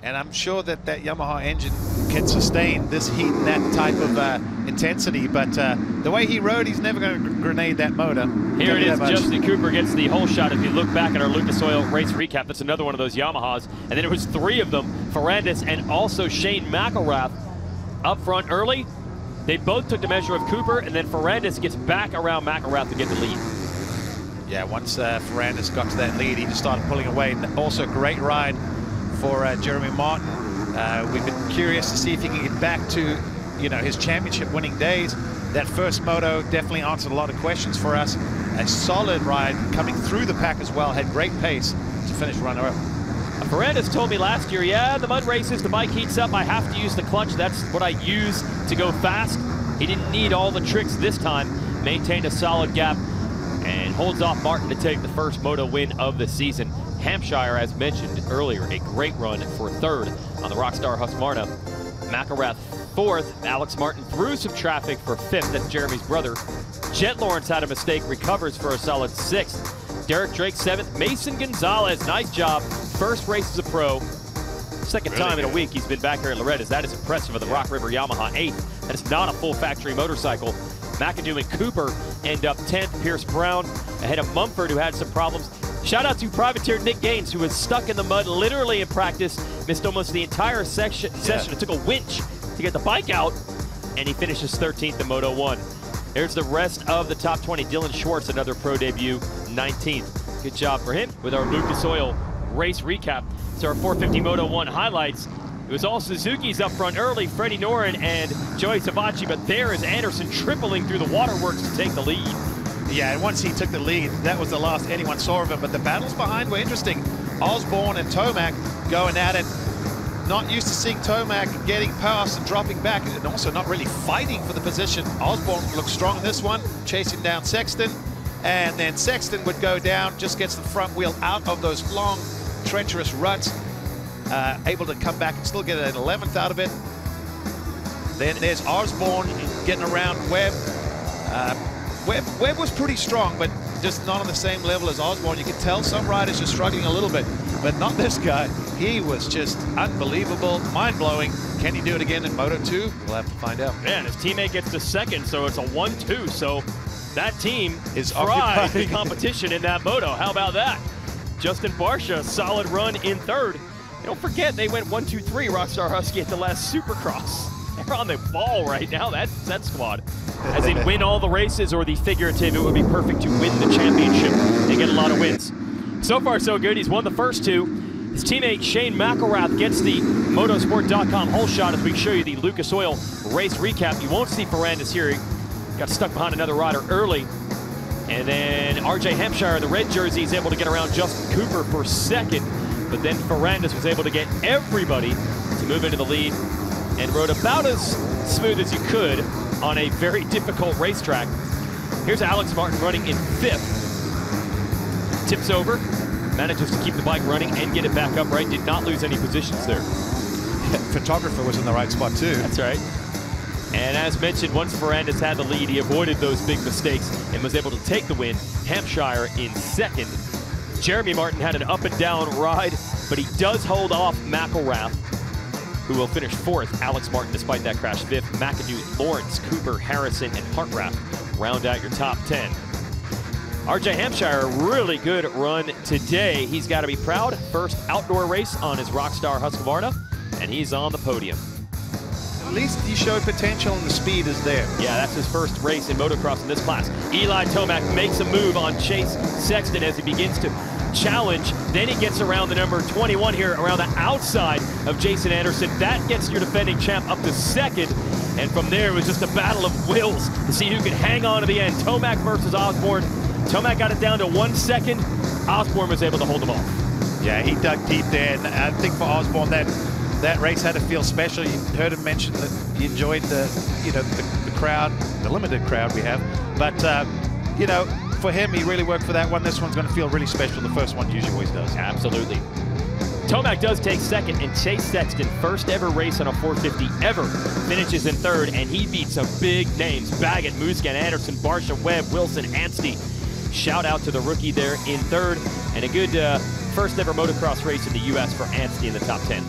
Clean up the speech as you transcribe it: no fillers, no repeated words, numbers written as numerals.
And I'm sure that that Yamaha engine can sustain this heat and that type of intensity. But the way he rode, he's never going to grenade that motor. Here it is. Justin Cooper gets the whole shot. If you look back at our Lucas Oil race recap, that's another one of those Yamahas. And then it was 3 of them, Ferrandis and also Shane McElrath up front early. They both took the measure of Cooper, and then Ferrandis gets back around McElrath to get the lead. Yeah, once Ferrandis got to that lead, he just started pulling away. And also a great ride for Jeremy Martin. We've been curious to see if he can get back to, you know, his championship winning days. That first moto definitely answered a lot of questions for us. A solid ride coming through the pack as well, had great pace to finish runner-up. Ferrandis told me last year, yeah, the mud races, the bike heats up, I have to use the clutch. That's what I use to go fast. He didn't need all the tricks this time. Maintained a solid gap and holds off Martin to take the first moto win of the season. Hampshire, as mentioned earlier, a great run for 3rd on the Rockstar Husqvarna. McElrath 4th. Alex Martin through some traffic for 5th. That's Jeremy's brother. Jet Lawrence had a mistake, recovers for a solid 6th. Derek Drake 7th. Mason Gonzalez, nice job. First race as a pro. Second really time in a week he's been back here at Loretta's. That is impressive for the Rock River Yamaha. 8th. That is not a full factory motorcycle. McAdoo and Cooper end up 10th. Pierce Brown ahead of Mumford, who had some problems. Shout out to privateer Nick Gaines, who was stuck in the mud literally in practice, missed almost the entire session. It took a winch to get the bike out, and he finishes 13th in Moto 1. There's the rest of the top 20. Dylan Schwartz, another pro debut, 19th. Good job for him with our Lucas Oil race recap. So our 450 Moto 1 highlights. It was all Suzuki's up front early, Freddie Noren and Joey Savacci, but there is Anderson tripling through the waterworks to take the lead. Yeah, and once he took the lead, that was the last anyone saw of him. But the battles behind were interesting. Osborne and Tomac going at it. Not used to seeing Tomac getting past and dropping back, and also not really fighting for the position. Osborne looked strong in this one, chasing down Sexton. And then Sexton would go down, just gets the front wheel out of those long, treacherous ruts. Able to come back and still get an 11th out of it. Then there's Osborne getting around Webb. Webb was pretty strong, but just not on the same level as Osborne. You can tell some riders are struggling a little bit, but not this guy. He was just unbelievable, mind-blowing. Can he do it again in Moto 2? We'll have to find out. Man, his teammate gets to 2nd, so it's a 1-2. So that team is fried the competition in that moto. How about that? Justin Barsha, solid run in 3rd. Don't forget, they went 1-2-3 Rockstar Husky at the last Supercross. They're on the ball right now, that squad. As in win all the races, or the figurative, it would be perfect to win the championship and get a lot of wins. So far, so good. He's won the first 2. His teammate Shane McElrath gets the motorsport.com whole shot as we show you the Lucas Oil race recap. You won't see Ferrandis here. He got stuck behind another rider early. And then RJ Hampshire, the red jersey, is able to get around Justin Cooper for 2nd. But then Ferrandis was able to get everybody to move into the lead and rode about as smooth as you could on a very difficult racetrack. Here's Alex Martin running in 5th. Tips over, manages to keep the bike running and get it back upright. Did not lose any positions there. Photographer was in the right spot too. That's right. And as mentioned, once Ferrandis had the lead, he avoided those big mistakes and was able to take the win. Hampshire in 2nd. Jeremy Martin had an up and down ride, but he does hold off McElrath, who will finish 4th. Alex Martin, despite that crash, 5th. McAdoo, Lawrence, Cooper, Harrison, and Hartrath round out your top 10. RJ Hampshire, a really good run today. He's got to be proud. First outdoor race on his Rockstar Husqvarna, and he's on the podium. At least he showed potential and the speed is there. Yeah, that's his first race in motocross in this class. Eli Tomac makes a move on Chase Sexton as he begins to challenge. Then he gets around the number 21 here, around the outside of Jason Anderson. That gets your defending champ up to 2nd. And from there, it was just a battle of wills to see who could hang on to the end. Tomac versus Osborne. Tomac got it down to 1 second. Osborne was able to hold him off. Yeah, he dug deep there. And I think for Osborne, that race had to feel special. You heard him mention that he enjoyed the crowd, the limited crowd we have. But, for him, he really worked for that one. This one's going to feel really special. The first one usually always does. Absolutely. Tomac does take 2nd, and Chase Sexton, first ever race on a 450 ever, finishes in 3rd, and he beats some big names. Baggett, Muscat, Anderson, Barsha, Webb, Wilson, Anstey. Shout out to the rookie there in 3rd, and a good first ever motocross race in the U.S. for Anstey in the top 10.